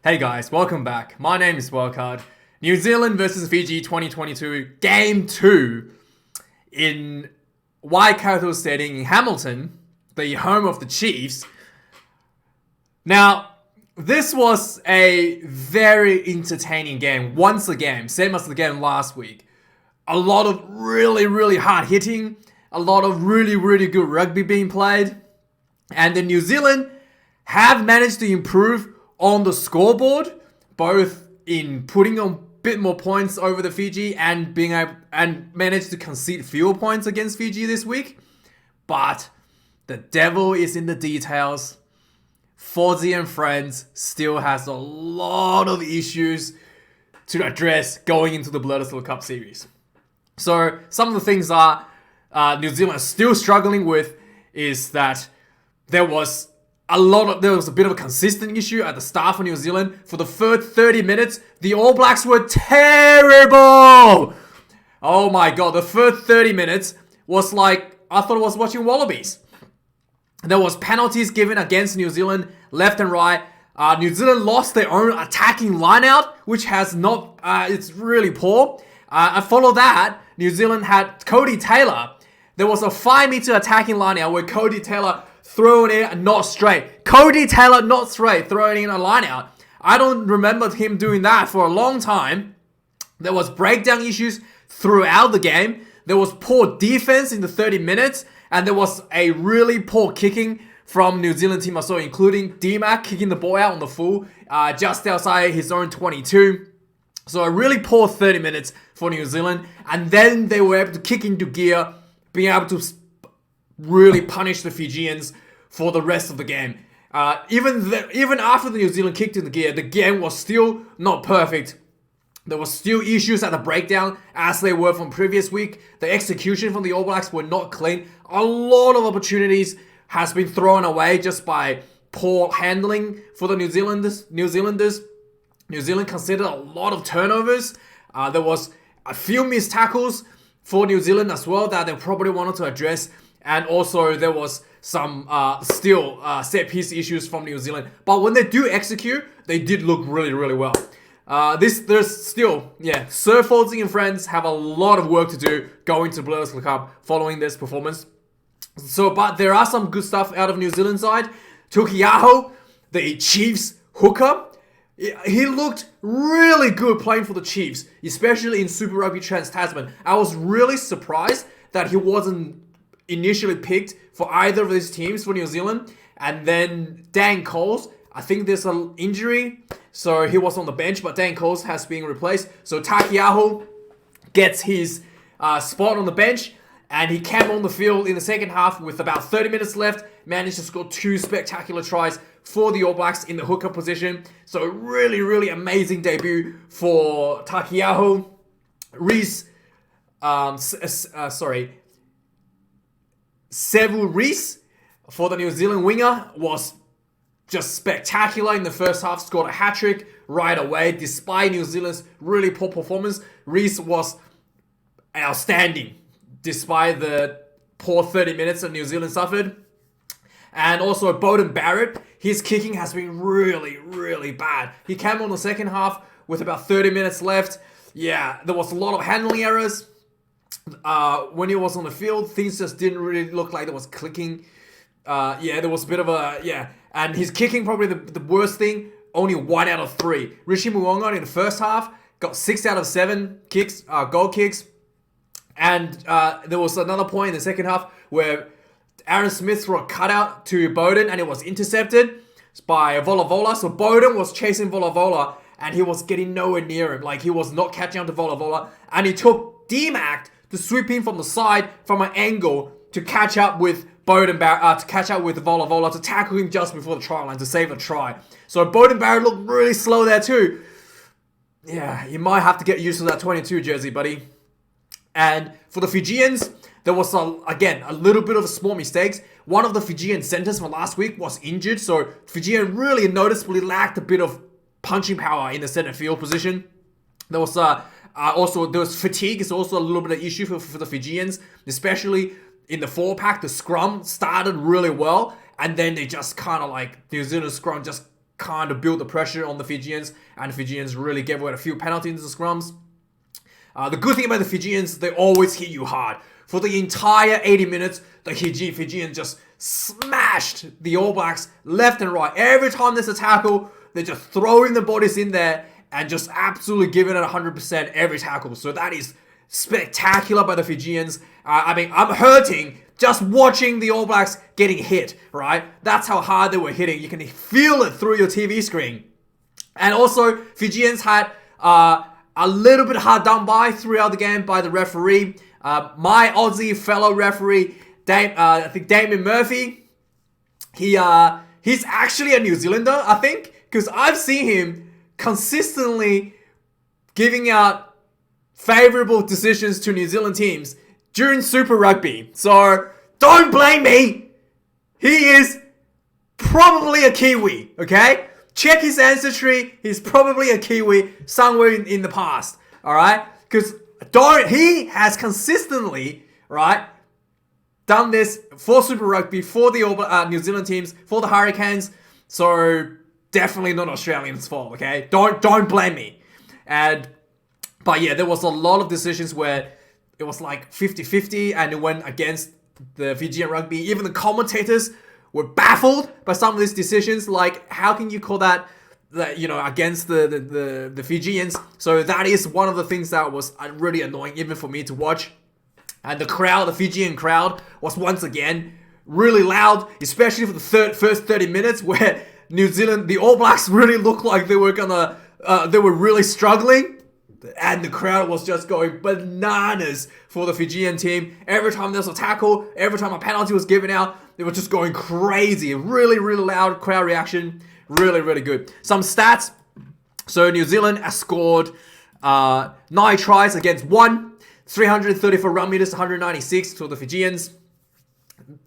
Hey guys, welcome back. My name is Wildkard. New Zealand versus Fiji 2022 Game 2 in Wildkard Stadium in Hamilton, the home of the Chiefs. Now, this was a very entertaining game once again, same as the game last week. A lot of really hard hitting, a lot of really good rugby being played, and the New Zealand have managed to improve on the scoreboard, both in putting on a bit more points over the Fiji and being able and managed to concede fewer points against Fiji this week. But the devil is in the details. Fozzy and friends still has a lot of issues to address going into the Bledisloe Cup series. So some of the things are New Zealand is still struggling with is that there was a bit of a consistent issue at the start for New Zealand. For the first 30 minutes, the All Blacks were terrible. Oh my god, the first 30 minutes was like, I thought I was watching Wallabies. There was penalties given against New Zealand, left and right. New Zealand lost their own attacking lineout, which has not, it's really poor. I follow that, New Zealand had Cody Taylor. There was a 5-meter attacking lineout where Cody Taylor throwing it not straight. Cody Taylor not straight, throwing in a line out. I don't remember him doing that for a long time. There was breakdown issues throughout the game. There was poor defense in the 30 minutes. And there was a really poor kicking from New Zealand team I saw, including D-Mac kicking the ball out on the full, just outside his own 22. So a really poor 30 minutes for New Zealand. And then they were able to kick into gear, being able to really punish the Fijians for the rest of the game. Even after the New Zealand kicked in the gear, the game was still not perfect. There were still issues at the breakdown as they were from previous week. The execution from the All Blacks were not clean. A lot of opportunities has been thrown away just by poor handling for the New Zealanders. New Zealand considered a lot of turnovers. There was a few missed tackles for New Zealand as well that they probably wanted to address. And also there was some set piece issues from New Zealand. But when they do execute, they did look really well. There's still, Sir Fozzy and friends have a lot of work to do going to Bledisloe Cup following this performance. But there are some good stuff out of New Zealand side. Tukiaho, the Chiefs hooker, he looked really good playing for the Chiefs, especially in Super Rugby Trans-Tasman. I was really surprised that he wasn't initially picked for either of these teams for New Zealand. And then Dan Coles, I think there's an injury, so he was on the bench, but Dan Coles has been replaced. So Takiaho gets his spot on the bench, and he came on the field in the second half with about 30 minutes left, managed to score 2 spectacular tries for the All Blacks in the hooker position. So really amazing debut for Takiaho. Sevu Reece for the New Zealand winger was just spectacular in the first half, scored a hat-trick right away. Despite New Zealand's really poor performance, Reece was outstanding despite the poor 30 minutes that New Zealand suffered. And also Beauden Barrett, his kicking has been really bad. He came on the second half with about 30 minutes left. Yeah, there was a lot of handling errors. When he was on the field, things just didn't really look like it was clicking. There was a bit of and his kicking probably the worst thing, only 1 out of 3. Rishi Muonga in the first half got 6 out of 7 kicks, goal kicks. And there was another point in the second half where Aaron Smith threw a cutout to Beauden and it was intercepted by Volavola. So Beauden was chasing Volavola and he was getting nowhere near him. Like he was not catching up to Volavola. And he took D-Mac to sweep in from the side from an angle to catch up with to catch up with Volavola, to tackle him just before the try line to save a try. So Beauden Barrett looked really slow there too. Yeah, you might have to get used to that 22 jersey, buddy. And for the Fijians, there was again a little bit of small mistakes. One of the Fijian centers from last week was injured, so Fijian really noticeably lacked a bit of punching power in the center field position. There was fatigue. It's also a little bit of issue for the Fijians, especially in the 4-pack. The scrum started really well, and then they just kind of New Zealand scrum just kind of built the pressure on the Fijians, and the Fijians really gave away a few penalties in the scrums. The good thing about the Fijians, they always hit you hard. For the entire 80 minutes, the Fijians just smashed the All Blacks left and right. Every time there's a tackle, they're just throwing the bodies in there and just absolutely giving it 100% every tackle. So that is spectacular by the Fijians. I mean, I'm hurting just watching the All Blacks getting hit, right? That's how hard they were hitting. You can feel it through your TV screen. And also, Fijians had a little bit hard done by throughout the game by the referee. My Aussie fellow referee, I think Damien Murphy, he's actually a New Zealander, I think, because I've seen him consistently giving out favorable decisions to New Zealand teams during Super Rugby. So don't blame me. He is probably a Kiwi, okay? Check his ancestry. He's probably a Kiwi somewhere in the past, all right? Because he has consistently, right, done this for Super Rugby, for the New Zealand teams, for the Hurricanes. So definitely not Australians' fault, okay? Don't blame me. But yeah, there was a lot of decisions where it was like 50-50 and it went against the Fijian rugby. Even the commentators were baffled by some of these decisions. Like, how can you call that against the Fijians? So that is one of the things that was really annoying even for me to watch. And the Fijian crowd was once again really loud, especially for the first 30 minutes where New Zealand, the All Blacks really looked like they were really struggling. And the crowd was just going bananas for the Fijian team. Every time there was a tackle, every time a penalty was given out, they were just going crazy. Really, really loud crowd reaction. Really, really good. Some stats. So New Zealand has scored 9 tries against 1. 334 run meters, 196 for the Fijians.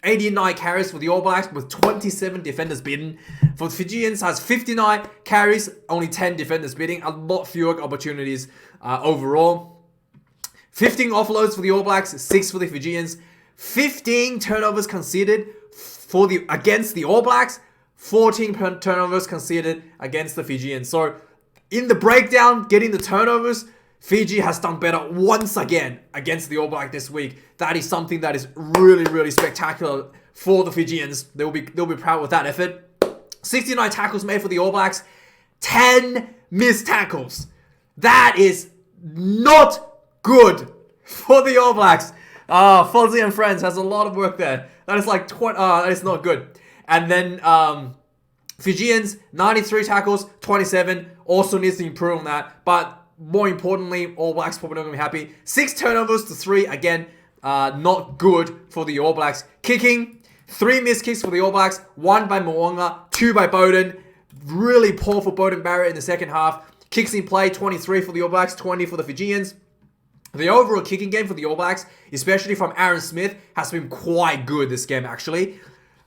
89 carries for the All Blacks with 27 defenders beaten. For the Fijians has 59 carries, only 10 defenders beating. A lot fewer opportunities overall. 15 offloads for the All Blacks, 6 for the Fijians. 15 turnovers conceded against the All Blacks. 14 turnovers conceded against the Fijians. So in the breakdown, getting the turnovers, Fiji has done better once again against the All Black this week. That is something that is really, really spectacular for the Fijians. They'll be proud with that effort. 69 tackles made for the All Blacks. 10 missed tackles. That is not good for the All Blacks. Fozzy and Friends has a lot of work there. That is like that is not good. And then Fijians, 93 tackles, 27. Also needs to improve on that. But more importantly, All Blacks probably not going to be happy. 6 turnovers to 3. Again, not good for the All Blacks. Kicking, 3 missed kicks for the All Blacks. 1 by Mo'unga, 2 by Bowden. Really poor for Bowden Barrett in the second half. Kicks in play, 23 for the All Blacks, 20 for the Fijians. The overall kicking game for the All Blacks, especially from Aaron Smith, has been quite good this game actually.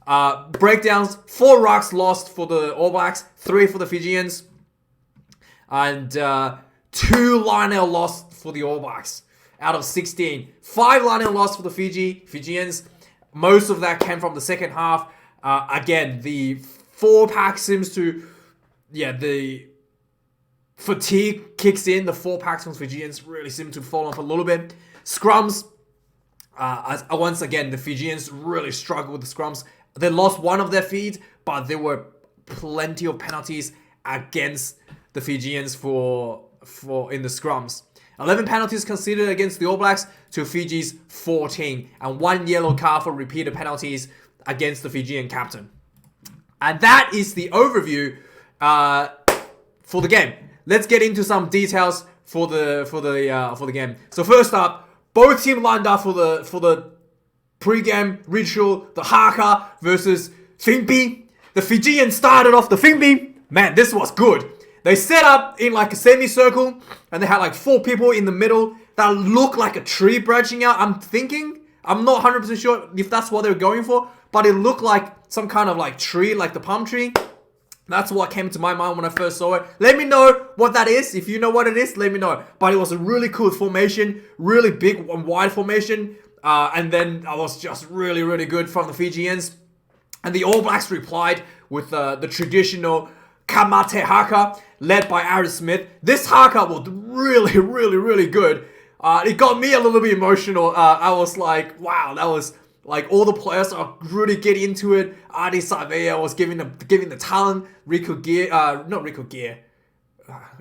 Breakdowns, 4 rucks lost for the All Blacks, 3 for the Fijians. And 2 line-out lost for the All Blacks out of 16. 5 line-out lost for the Fijians. Most of that came from the second half. Again, the 4-pack seems to... Yeah, the fatigue kicks in. The 4-packs from the Fijians really seem to fall off a little bit. Scrums. Once again, the Fijians really struggled with the scrums. They lost one of their feeds, but there were plenty of penalties against the Fijians in the scrums. 11 penalties conceded against the All Blacks to Fiji's 14. And 1 yellow card for repeated penalties against the Fijian captain. And that is the overview for the game. Let's get into some details for the game. So first up, both teams lined up for the pre-game ritual, the haka versus Fingbi. The Fijians started off the Fingbi. Man, this was good. They set up in like a semicircle, and they had like 4 people in the middle that looked like a tree branching out. I'm not 100% sure if that's what they were going for, but it looked like some kind of like tree, like the palm tree. That's what came to my mind when I first saw it. Let me know what that is. If you know what it is, let me know. But it was a really cool formation, really big and wide formation. And then that was just really, really good from the Fijians. And the All Blacks replied with the traditional Kamate haka led by Aaron Smith. This haka was really, really, really good. It got me a little bit emotional. I was like, wow, that was like all the players are really getting into it. Adi Savea was giving the talent. Rico Gear, not Rico Gear.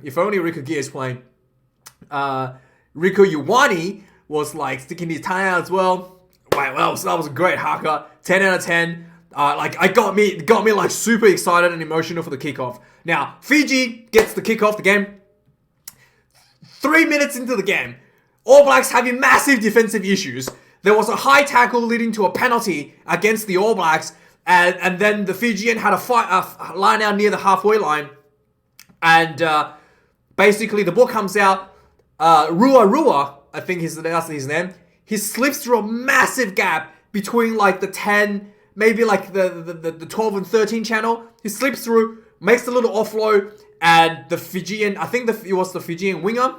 If only Rico Gear is playing. Rico Iwani was like sticking his tongue out as well. Wow, so that was a great haka. 10 out of 10. It got me like super excited and emotional for the kickoff. Now, Fiji gets the kickoff, the game. 3 minutes into the game, All Blacks having massive defensive issues. There was a high tackle leading to a penalty against the All Blacks, and then the Fijian had a line out near the halfway line, and basically the ball comes out. Rua, I think that's his name. He slips through a massive gap between like the 10, maybe like the 12 and 13 channel. He slips through, makes the little offload, and the Fijian, I think it was the Fijian winger.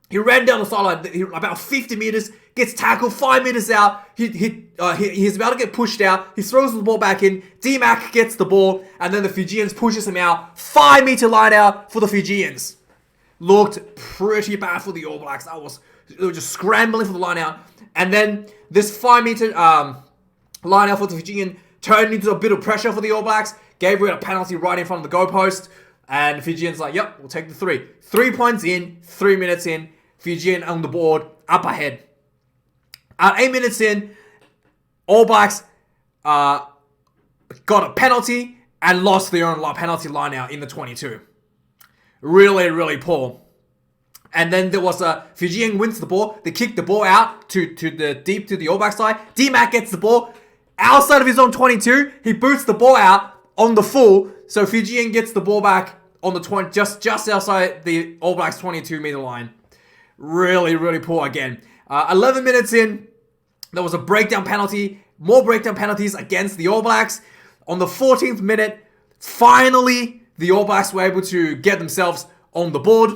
He ran down the sideline about 50 meters, gets tackled 5 meters out. He's about to get pushed out. He throws the ball back in. D-Mac gets the ball, and then the Fijians pushes him out. 5 meter line out for the Fijians. Looked pretty bad for the All Blacks. They were just scrambling for the line out. And then this 5 meter line out for the Fijian turned into a bit of pressure for the All Blacks. Gave away a penalty right in front of the goalpost. And the Fijians like, yep, we'll take the 3. 3 points in, 3 minutes in. Fijian on the board, up ahead. At 8 minutes in, All Blacks got a penalty and lost their own penalty line out in the 22. Really, really poor. And then there was a Fijian wins the ball. They kick the ball out to the All Blacks side. D-Mac gets the ball outside of his own 22. He boots the ball out on the full. So Fijian gets the ball back on the 20, just outside the All Blacks 22 meter line. Really, really poor again. 11 minutes in, there was a breakdown penalty. More breakdown penalties against the All Blacks. On the 14th minute, finally, the All Blacks were able to get themselves on the board.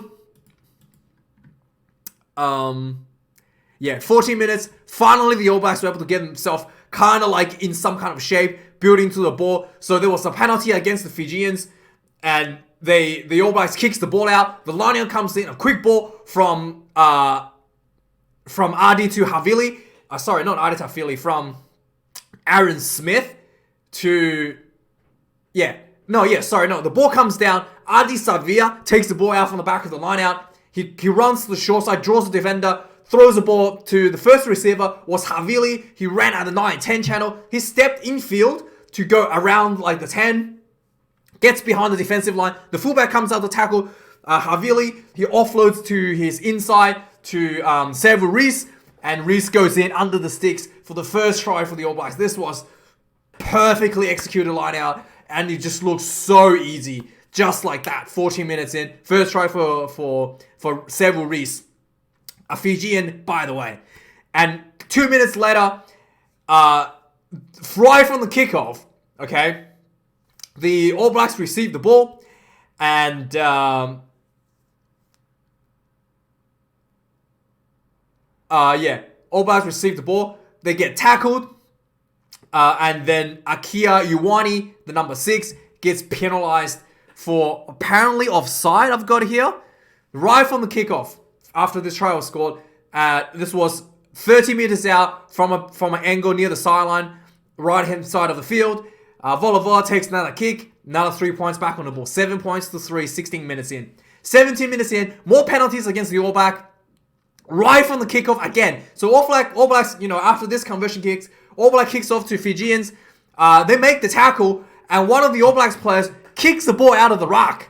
14 minutes. Finally, the All Blacks were able to get themselves kind of like in some kind of shape, building to the ball. So there was a penalty against the Fijians, and the All Blacks kicks the ball out. The line comes in, a quick ball from Adi to Havili. Sorry, not Adi to Havili, from Aaron Smith to... The ball comes down. Adi Savia takes the ball out from the back of the line out. He runs to the short side, draws the defender, throws the ball to the first receiver, was Havili. He ran at the 9-10 channel. He stepped infield to go around like the 10. Gets behind the defensive line. The fullback comes out to tackle Havili. He offloads to his inside to Sevu Reese. And Reese goes in under the sticks for the first try for the All Blacks. This was perfectly executed line out. And it just looks so easy. Just like that. 14 minutes in. First try for Sevu Reese. A Fijian, by the way. And 2 minutes later, right from the kickoff, okay, the All Blacks receive the ball. And All Blacks receive the ball. They get tackled. And then Akia Iwani, the number 6, gets penalized for apparently offside, I've got here. Right from the kickoff, after this try was scored. This was 30 meters out from an angle near the sideline, right-hand side of the field. Volavola takes another kick, another 3 points back on the ball. 7 points to 3, 16 minutes in. 17 minutes in, more penalties against the All Black. Right from the kickoff again. So All Blacks, after this conversion kicks, All Black kicks off to Fijians. They make the tackle, and one of the All Blacks players kicks the ball out of the ruck.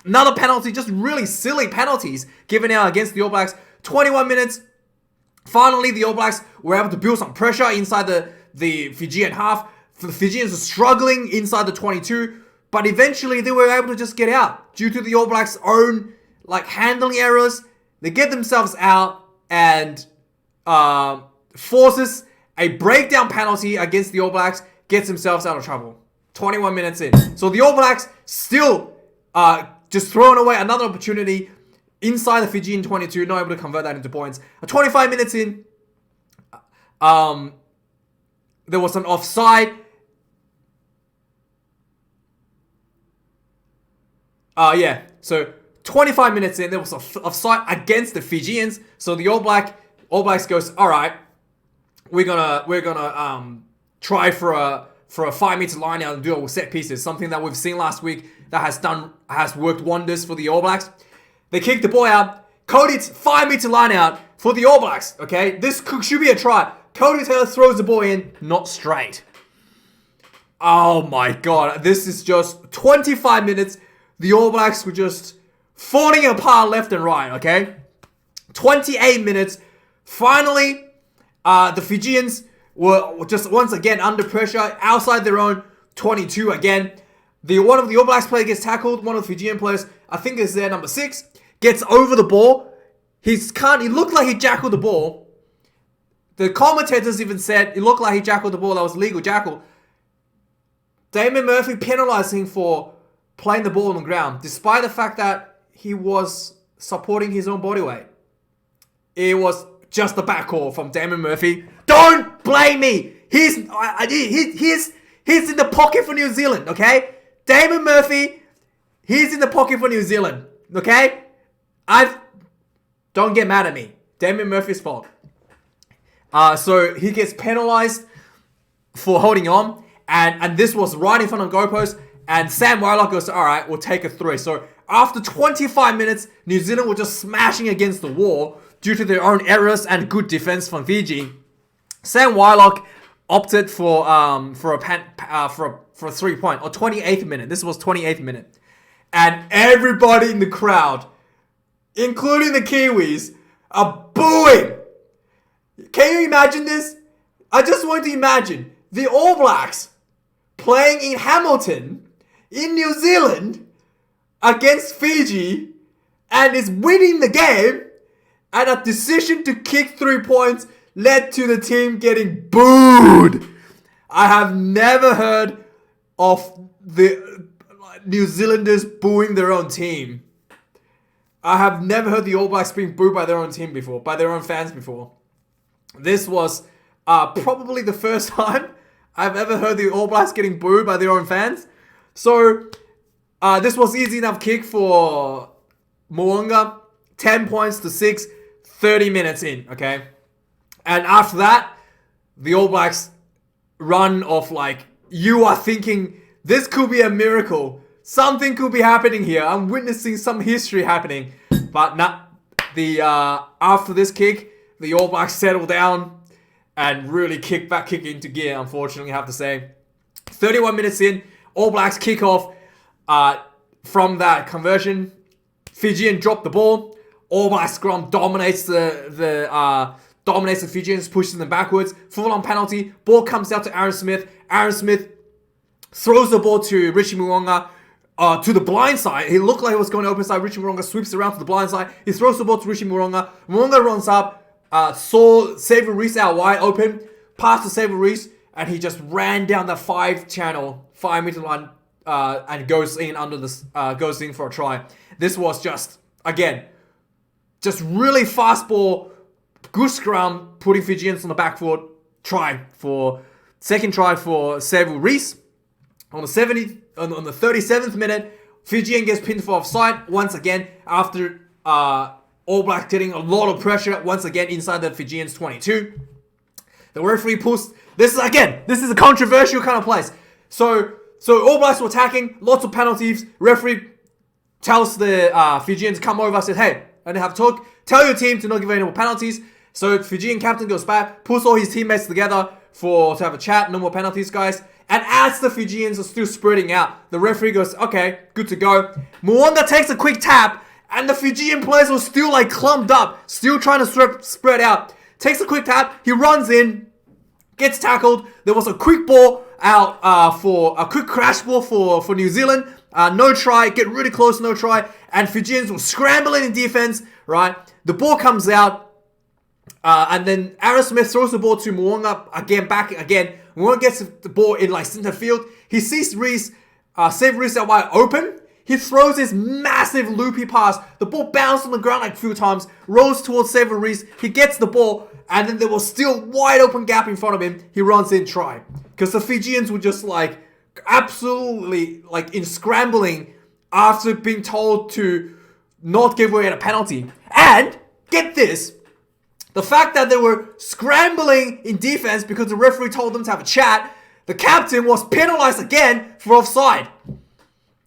Another penalty, just really silly penalties given out against the All Blacks. 21 minutes. Finally, the All Blacks were able to build some pressure inside the Fijian half. The Fijians were struggling inside the 22, but eventually they were able to just get out due to the All Blacks' own handling errors. They get themselves out and forces a breakdown penalty against the All Blacks, gets themselves out of trouble. 21 minutes in. So the All Blacks still just throwing away another opportunity inside the Fijian 22, not able to convert that into points. 25 minutes in, there was an offside. Yeah. So 25 minutes in, there was a offside against the Fijians. So the All Blacks goes, all right, we're gonna try for a 5-meter line out and do it with set pieces. Something that we've seen last week that has worked wonders for the All Blacks. They kick the ball out. Cody's 5-meter line out for the All Blacks. Okay, this should be a try. Cody Taylor throws the ball in, not straight. Oh my god, this is just 25 minutes. The All Blacks were just falling apart left and right, okay? 28 minutes. Finally, the Fijians were just once again under pressure, outside their own 22 again. One of the All Blacks players gets tackled. One of the Fijian players, I think is their number 6, gets over the ball. He looked like he jackled the ball. The commentators even said it looked like he jackled the ball. That was legal jackal. Damon Murphy penalised him for playing the ball on the ground, despite the fact that he was supporting his own body weight. It was just a back call from Damon Murphy. Don't blame me. He's in the pocket for New Zealand, okay? Damon Murphy, he's in the pocket for New Zealand, okay? Don't get mad at me. Damon Murphy's fault. So he gets penalised for holding on. And this was right in front of goalpost. And Sam Wildkard goes, all right, we'll take a 3. So after 25 minutes, New Zealand were just smashing against the wall due to their own errors and good defense from Fiji. Sam Wildkard opted for a 3-point or 28th minute. This was 28th minute. And everybody in the crowd, including the Kiwis, are booing. Can you imagine this? I just want to imagine the All Blacks playing in Hamilton, in New Zealand, against Fiji, and is winning the game, and a decision to kick 3 points led to the team getting booed. I have never heard of the New Zealanders booing their own team. I have never heard the All Blacks being booed by their own team before, by their own fans before. This was probably the first time I've ever heard the All Blacks getting booed by their own fans. So, this was easy enough kick for Mo'unga. 10 points to 6, 30 minutes in, okay? And after that, the All Blacks run off like, you are thinking, this could be a miracle. Something could be happening here. I'm witnessing some history happening. But after this kick, the All Blacks settled down and really kick into gear, unfortunately, I have to say. 31 minutes in, All Blacks kick off from that conversion. Fijian drop the ball. All Black scrum dominates the Fijians, pushes them backwards. Full-on penalty. Ball comes out to Aaron Smith. Aaron Smith throws the ball to Richie Mo'unga to the blind side. He looked like he was going to open side. Richie Mo'unga sweeps around to the blind side. He throws the ball to Richie Mo'unga. Mo'unga runs up. Saw Xavier Reese out wide open, passed to Xavier Reese, and he just ran down the 5-meter line, and goes in for a try. This was just really fast ball, good scrum, putting Fijians on the back foot. Second try for Xavier Reese on the 37th minute. Fijian gets pinned for offside once again after All Blacks getting a lot of pressure once again inside the Fijians 22. The referee pulls. This is a controversial kind of place. So All Blacks were attacking, lots of penalties. Referee tells the Fijians come over. Said, hey, I didn't have to talk. Tell your team to not give any more penalties. So Fijian captain goes back, pulls all his teammates together to have a chat. No more penalties, guys. And as the Fijians are still spreading out, the referee goes, okay, good to go. Mo'unga takes a quick tap. And the Fijian players were still like clumped up, still trying to spread out. Takes a quick tap, he runs in, gets tackled. There was a quick ball out for a quick crash ball for New Zealand. No try, get really close, no try. And Fijians were scrambling in defense, right? The ball comes out, and then Aaron Smith throws the ball to Mo'unga back again. Mo'unga gets the ball in like center field. He sees Xavier Reese out wide open. He throws this massive loopy pass. The ball bounced on the ground like a few times, rolls towards Xavier Reese. He gets the ball, and then there was still wide open gap in front of him. He runs in, try. Because the Fijians were just like absolutely like in scrambling after being told to not give away a penalty. And, get this, the fact that they were scrambling in defense because the referee told them to have a chat, the captain was penalized again for offside.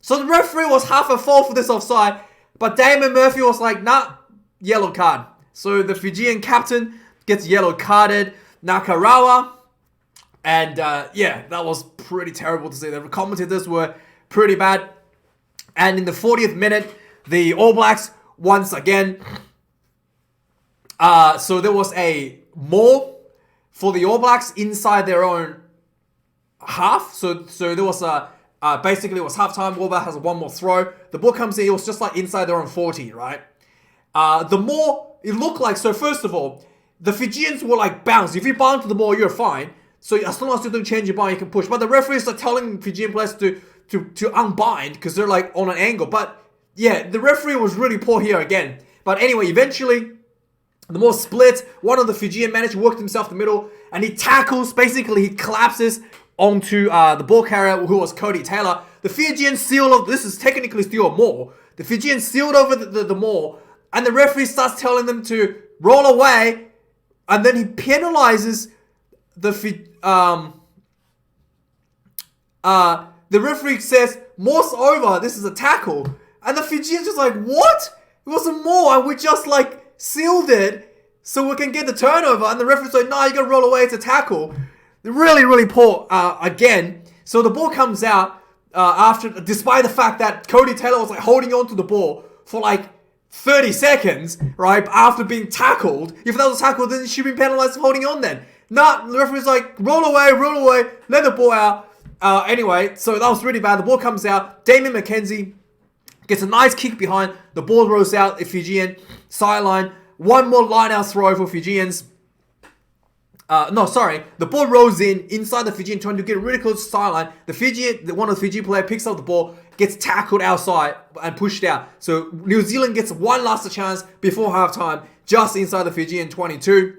So the referee was half at fault for this offside, but Damon Murphy was like, nah, yellow card. So the Fijian captain gets yellow carded, Nakarawa, and yeah, that was pretty terrible to see. The commentators were pretty bad. And in the 40th minute, the All Blacks once again, so there was a maul for the All Blacks inside their own half. So there was a basically it was halftime. All Blacks has one more throw. The ball comes in. It was just like inside their own 40, right? The more it looked like. So first of all, the Fijians were like bounce. If you bounce to the ball, you're fine. So as long as you don't change your bind, you can push. But the referees are telling Fijian players to unbind because they're like on an angle. But yeah, the referee was really poor here again. But anyway, eventually, the more split. One of the Fijian managed to work himself in the middle, and he tackles. Basically, he collapses onto the ball carrier, who was Cody Taylor. The Fijians sealed over. This is technically still a maul. The Fijians sealed over the maul, and the referee starts telling them to roll away, and then he penalizes the referee says, "Maul's over. This is a tackle," and the Fijians just like, "What? It was a maul, and we just like sealed it so we can get the turnover." And the referee's like, "No, you gotta roll away. It's a tackle." Really, really poor again. So the ball comes out despite the fact that Cody Taylor was like holding on to the ball for like 30 seconds, right? After being tackled. If that was a tackle, then she'd be penalized for holding on then. Nah, the referee's like, roll away, let the ball out. Anyway, so that was really bad. The ball comes out. Damien McKenzie gets a nice kick behind. The ball rolls out. The Fijian sideline. One more line-out throw for Fijians. The ball rolls inside the Fijian, trying to get really close to the sideline. One of the Fiji player picks up the ball, gets tackled outside and pushed out. So New Zealand gets one last chance before halftime, just inside the Fijian 22.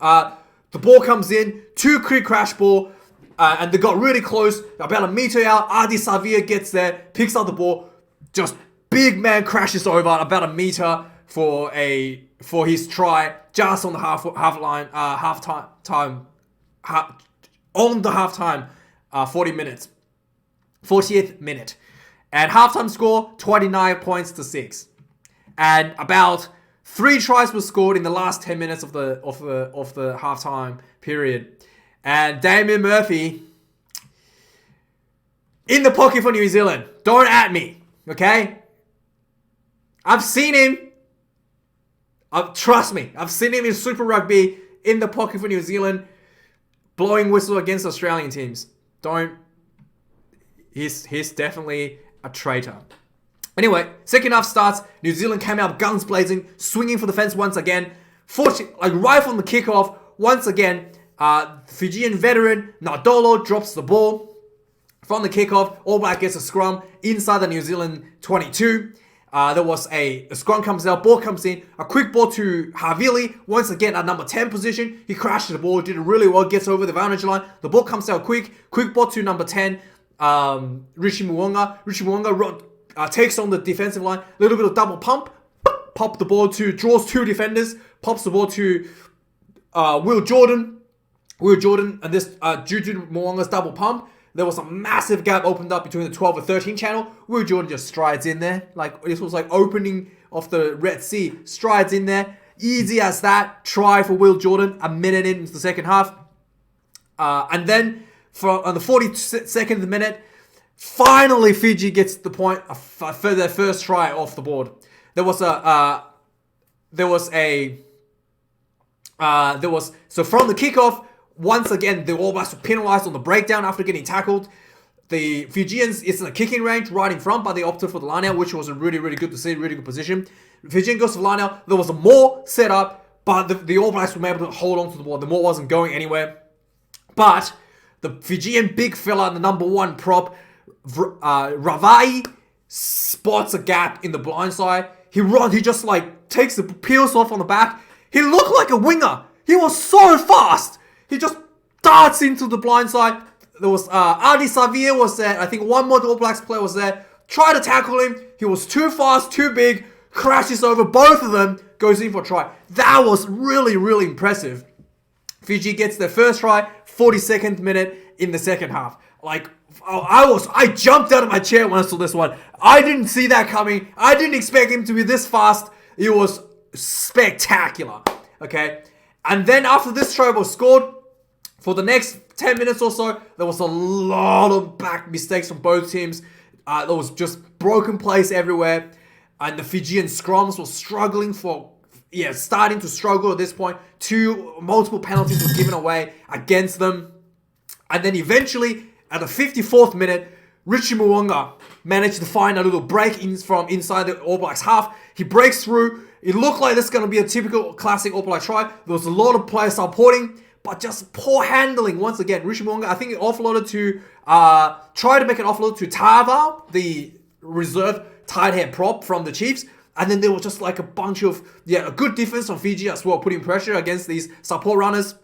The ball comes in, two quick crash ball, and they got really close, about a meter out. Adi Savia gets there, picks up the ball, just big man crashes over about a meter for his try, just on the halftime, 40th minute. And halftime score, 29 points to 6. And about 3 tries were scored in the last 10 minutes of the halftime period. And Damien Murphy in the pocket for New Zealand. Don't at me, okay? I've seen him. Trust me, I've seen him in Super Rugby in the pocket for New Zealand, blowing whistle against Australian teams. He's definitely a traitor. Anyway, second half starts. New Zealand came out guns blazing, swinging for the fence once again. Right from the kickoff, once again, Fijian veteran Nardolo drops the ball from the kickoff. All Black gets a scrum inside the New Zealand 22. There was a scrum comes out, ball comes in, a quick ball to Havili, once again at number 10 position. He crashed the ball, did it really well, gets over the boundary line. The ball comes out quick ball to number 10, Richie Muonga. Richie Muonga takes on the defensive line, a little bit of double pump, pop the ball draws 2 defenders, pops the ball to Will Jordan, and this due to Muonga's double pump, there was a massive gap opened up between the 12 and 13 channel. Will Jordan just strides in there. Like, this was like opening of the Red Sea. Strides in there. Easy as that. Try for Will Jordan. A minute into the second half. And then, on the 42nd minute, finally Fiji gets the point for their first try off the board. So from the kickoff, once again, the All Blacks were penalised on the breakdown after getting tackled. The Fijians, it's in a kicking range right in front, but they opted for the line-out, which was a really, really good to see, really good position. Fijian goes to the line-out. There was a more set up, but the All Blacks were able to hold on to the ball. The ball wasn't going anywhere. But the Fijian big fella, the number 1 prop, Ravai, spots a gap in the blind side. He just takes the peels off on the back. He looked like a winger. He was so fast. He just darts into the blind side. There was Adi Savia was there. I think one more All Blacks player was there. try to tackle him. He was too fast, too big, crashes over both of them, goes in for a try. That was really, really impressive. Fiji gets their first try, 42nd minute in the second half. Like, I jumped out of my chair when I saw this one. I didn't see that coming. I didn't expect him to be this fast. It was spectacular. Okay? And then after this try was scored, for the next 10 minutes or so, there was a lot of back mistakes from both teams. There was just broken plays everywhere. And the Fijian scrums were starting to struggle at this point. Multiple penalties were given away against them. And then eventually, at the 54th minute, Richie Mo'unga managed to find a little break from inside the All Blacks half. He breaks through. It looked like this is going to be a typical classic All Black try. There was a lot of players supporting, but just poor handling once again. Richie Mo'unga, I think he offloaded to, tried to make an offload to Tava, the reserve tight head prop from the Chiefs. And then there was just like a bunch of, a good defense from Fiji as well, putting pressure against these support runners.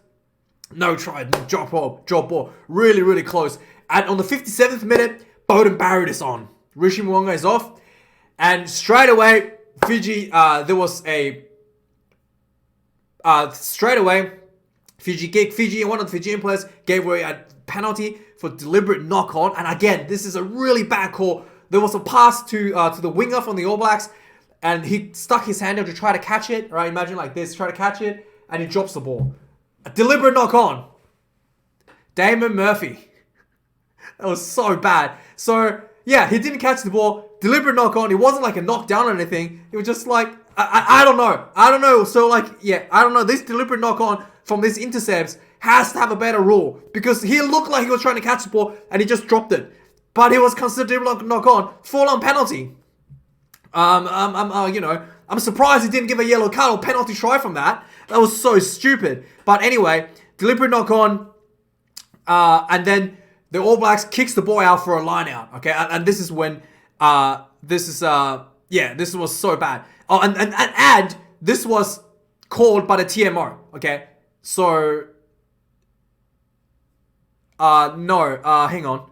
No try, drop ball. Really, really close. And on the 57th minute, Beauden Barrett is on. Richie Mo'unga is off. And straight away, Fiji, one of the Fijian players gave away a penalty for deliberate knock-on. And again, this is a really bad call. There was a pass to the winger from the All Blacks, and he stuck his hand out to try to catch it. Right, imagine like this, try to catch it, and he drops the ball. A deliberate knock-on. Damon Murphy. That was so bad. So, yeah, he didn't catch the ball. Deliberate knock-on. It wasn't like a knockdown or anything. It was just like, I don't know. So, like, I don't know. This deliberate knock-on from these intercepts has to have a better rule. Because he looked like he was trying to catch the ball and he just dropped it. But he was considered knock-on. Full-on penalty. I'm surprised he didn't give a yellow card or penalty try from that. That was so stupid. But anyway, deliberate knock-on. And then the All Blacks kicks the ball out for a line out. Okay, and this is when this was so bad. Oh, and this was called by the TMO. Okay, so hang on.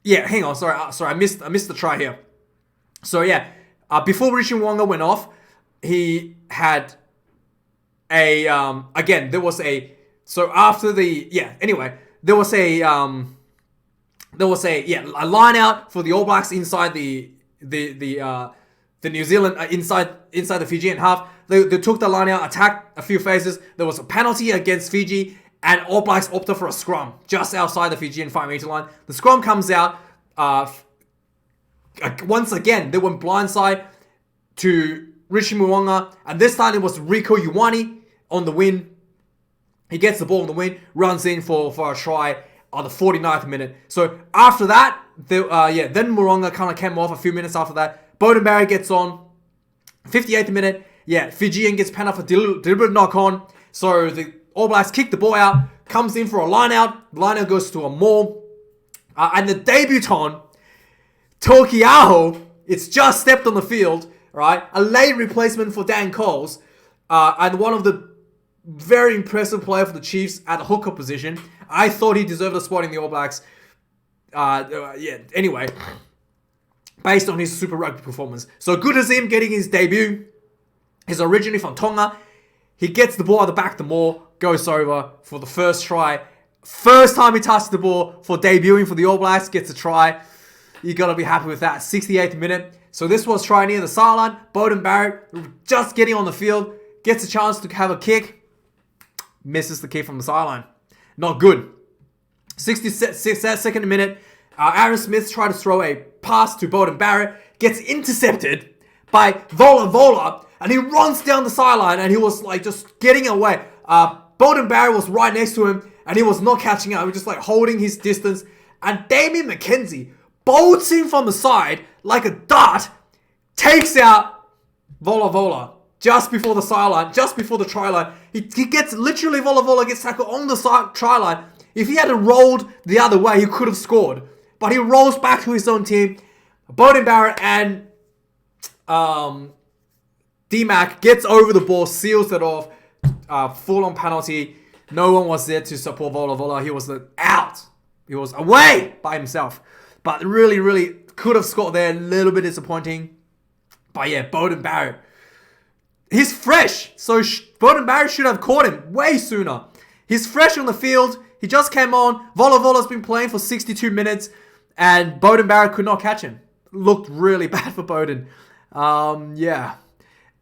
Hang on. Sorry, I missed the try here. So before Richie Mo'unga went off, he had a again there was a line out for the All Blacks inside the New Zealand inside the Fijian half. They took the line out, attacked a few phases. There was a penalty against Fiji, and All Blacks opted for a scrum just outside the Fijian 5-meter line. The scrum comes out. Once again, they went blindside to Richie Mo'unga, and this time it was Rieko Ioane on the win. He gets the ball on the win, runs in for a try on the 49th minute. So after that, then Mo'unga kind of came off a few minutes after that. Beauden Barrett gets on. 58th minute, Fijian gets penned for deliberate knock-on. So the All Blacks kick the ball out, comes in for a line-out. The line-out goes to a maul. And the debutant, Tokiaho, it's just stepped on the field, right? A late replacement for Dan Coles. And one of the very impressive player for the Chiefs at the hooker position. I thought he deserved a spot in the All Blacks. Anyway, based on his Super Rugby performance. So good as him getting his debut. He's originally from Tonga. He gets the ball at the back of the maul, goes over for the first try. First time he touched the ball for debuting for the All Blacks, gets a try. You got to be happy with that. 68th minute. So this was try near the sideline. Beauden Barrett just getting on the field, gets a chance to have a kick. Misses the kick from the sideline. Not good. 62nd minute. Aaron Smith tried to throw a pass to Beauden Barrett. Gets intercepted by Vola. And he runs down the sideline and he was like just getting away. Beauden Barrett was right next to him and he was not catching up. He was just like holding his distance. And Damien McKenzie bolts in from the side like a dart. Takes out Vola. Just before the sideline, just before the try line. He gets, literally Vola gets tackled on the try line. If he had rolled the other way, he could have scored. But he rolls back to his own team. Beauden Barrett and D-Mac gets over the ball, seals it off. Full-on penalty. No one was there to support Vola Vola. He was out. He was away by himself. But really, really could have scored there. A little bit disappointing. But yeah, Beauden Barrett. He's fresh. So Beauden Barrett should have caught him way sooner. He's fresh on the field. He just came on. Vola Vola's been playing for 62 minutes. And Beauden Barrett could not catch him. Looked really bad for Beauden. Yeah.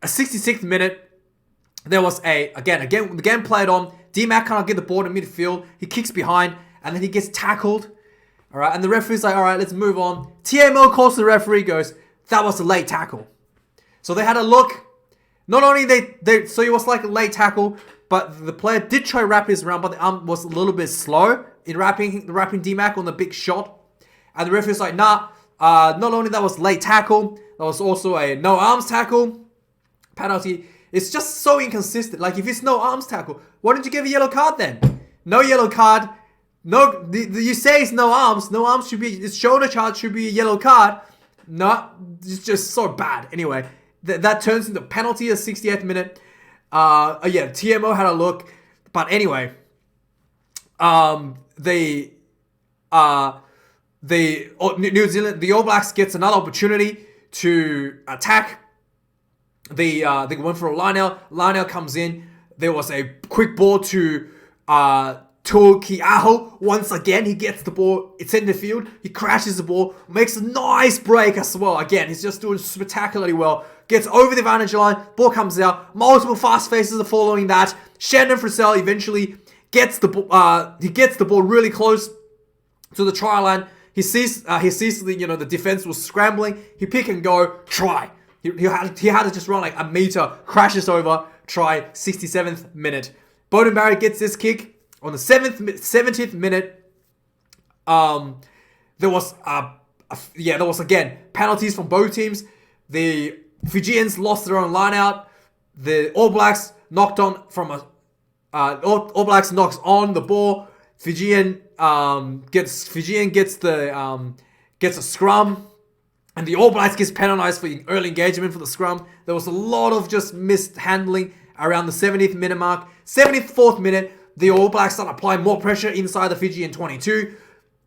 A 66th minute. There was again, the game played on. D-Mac can't get the ball in midfield. He kicks behind. And then he gets tackled. All right. And the referee's like, all right, let's move on. TMO calls the referee, goes, that was a late tackle. So they had a look. Not only so it was like a late tackle, but the player did try to wrap his around, but the arm was a little bit slow in wrapping D-Mac on the big shot. And the referee's like, nah, not only that was late tackle, that was also a no arms tackle. Penalty. It's just so inconsistent. Like, if it's no arms tackle, why didn't you give a yellow card then? No yellow card. No, you say it's no arms. No arms should be, it's shoulder charge should be a yellow card. No, it's just so bad. Anyway, that turns into penalty at 68th minute. Yeah, TMO had a look. But anyway, New Zealand, the All Blacks gets another opportunity to attack. They went for a line-out. Line-out comes in. There was a quick ball to Tukiaho. Once again, he gets the ball. It's in the field. He crashes the ball. Makes a nice break as well. Again, he's just doing spectacularly well. Gets over the advantage line. Ball comes out. Multiple fast faces are following that. Shandon Frizzell eventually gets the ball. He gets the ball really close to the try line. He sees the defense was scrambling. He pick and go. Try. He had to just run like a meter. Crashes over. Try. 67th minute. Beauden Barrett gets this kick. On the 70th minute, there was again penalties from both teams. The Fijians lost their own line out. The All Blacks knocked on All Blacks knocks on the ball. Fijian gets a scrum, and the All Blacks gets penalized for early engagement for the scrum. There was a lot of just mishandling around the 70th minute mark. 74th minute. The All Blacks start applying more pressure inside the Fijian 22.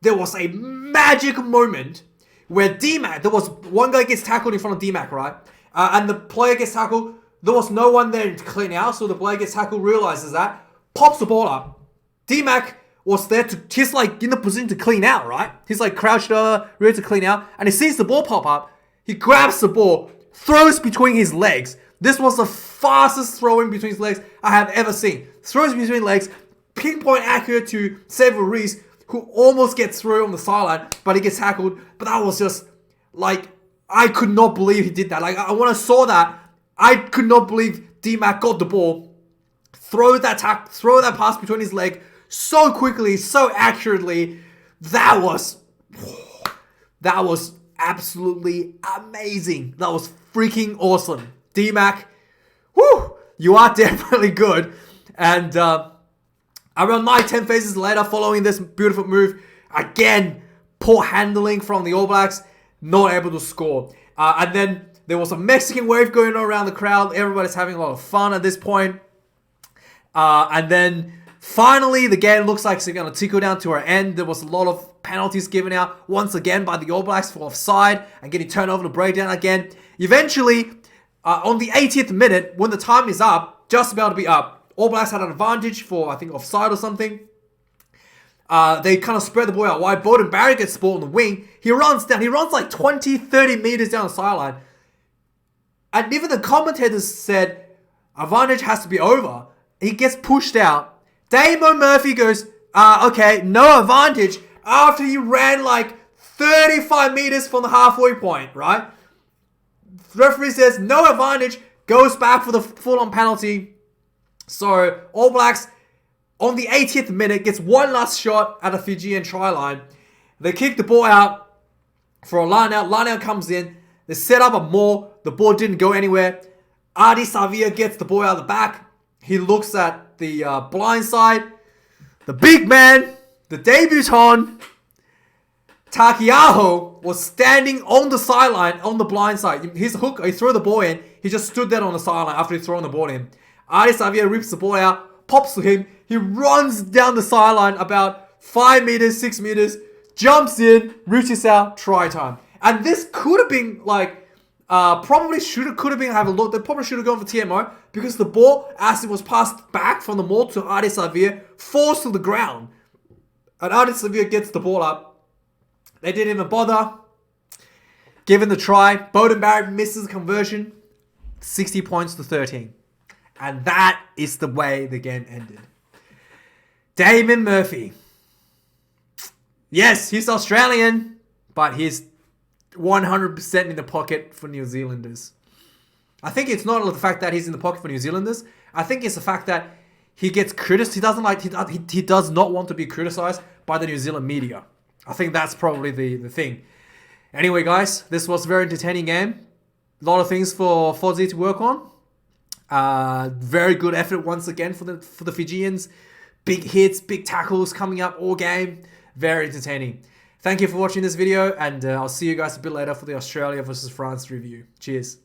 There was a magic moment where D-Mac, there was one guy gets tackled in front of D-Mac, right? And the player gets tackled. There was no one there to clean out, so the player gets tackled, realizes that, pops the ball up. D-Mac was there he's like in the position to clean out, right? He's like crouched over, ready to clean out, and he sees the ball pop up. He grabs the ball, throws between his legs. This was the fastest throwing between his legs I have ever seen. Throws between legs, pinpoint accurate to Xavier Reese, who almost gets through on the sideline, but he gets tackled. But that was just, like, I could not believe he did that. Like, when I saw that, I could not believe D-Mac got the ball, throw that pass between his leg so quickly, so accurately. That was absolutely amazing. That was freaking awesome. D-Mac, whoo, you are definitely good. And around 9-10 phases later, following this beautiful move, again, poor handling from the All Blacks, not able to score. And then there was a Mexican wave going on around the crowd. Everybody's having a lot of fun at this point. And then finally, the game looks like it's going to tickle down to our end. There was a lot of penalties given out once again by the All Blacks for offside and getting turned over to breakdown again. Eventually, on the 80th minute, when the time is up, just about to be up, All Blacks had an advantage for, I think, offside or something. They kind of spread the ball out wide. Beauden Barrett gets the ball on the wing. He runs down. He runs like 20, 30 meters down the sideline. And even the commentators said, advantage has to be over. He gets pushed out. Damo Murphy goes, okay, no advantage after he ran like 35 meters from the halfway point, right? The referee says, no advantage, goes back for the full-on penalty. So, All Blacks, on the 80th minute, gets one last shot at a Fijian try line. They kick the ball out for a line-out. Line-out comes in. They set up a maul. The ball didn't go anywhere. Adi Savia gets the ball out of the back. He looks at the blind side. The big man, the debutant, Takiaho, was standing on the sideline, on the blind side. His hook, he threw the ball in. He just stood there on the sideline after he thrown the ball in. Adi Savia rips the ball out. pops to him. He runs down the sideline about 5 meters, 6 meters, jumps in, reaches out, try time. And this could have been like, could have been, have a look. They probably should have gone for TMO because the ball, as it was passed back from the maul to Adi Savir, falls to the ground. And Adi Savir gets the ball up. They didn't even bother. Given the try, Bowden Barrett misses conversion. 60 points to 13. And that is the way the game ended. Damon Murphy. Yes, he's Australian, but he's 100% in the pocket for New Zealanders. I think it's not the fact that he's in the pocket for New Zealanders. I think it's the fact that he gets criticized. He does not want to be criticized by the New Zealand media. I think that's probably the thing. Anyway, guys, this was a very entertaining game. A lot of things for Fozzy to work on. Very good effort once again for the Fijians. Big hits, big tackles coming up all game. Very entertaining. Thank you for watching this video, and I'll see you guys a bit later for the Australia versus France review. Cheers.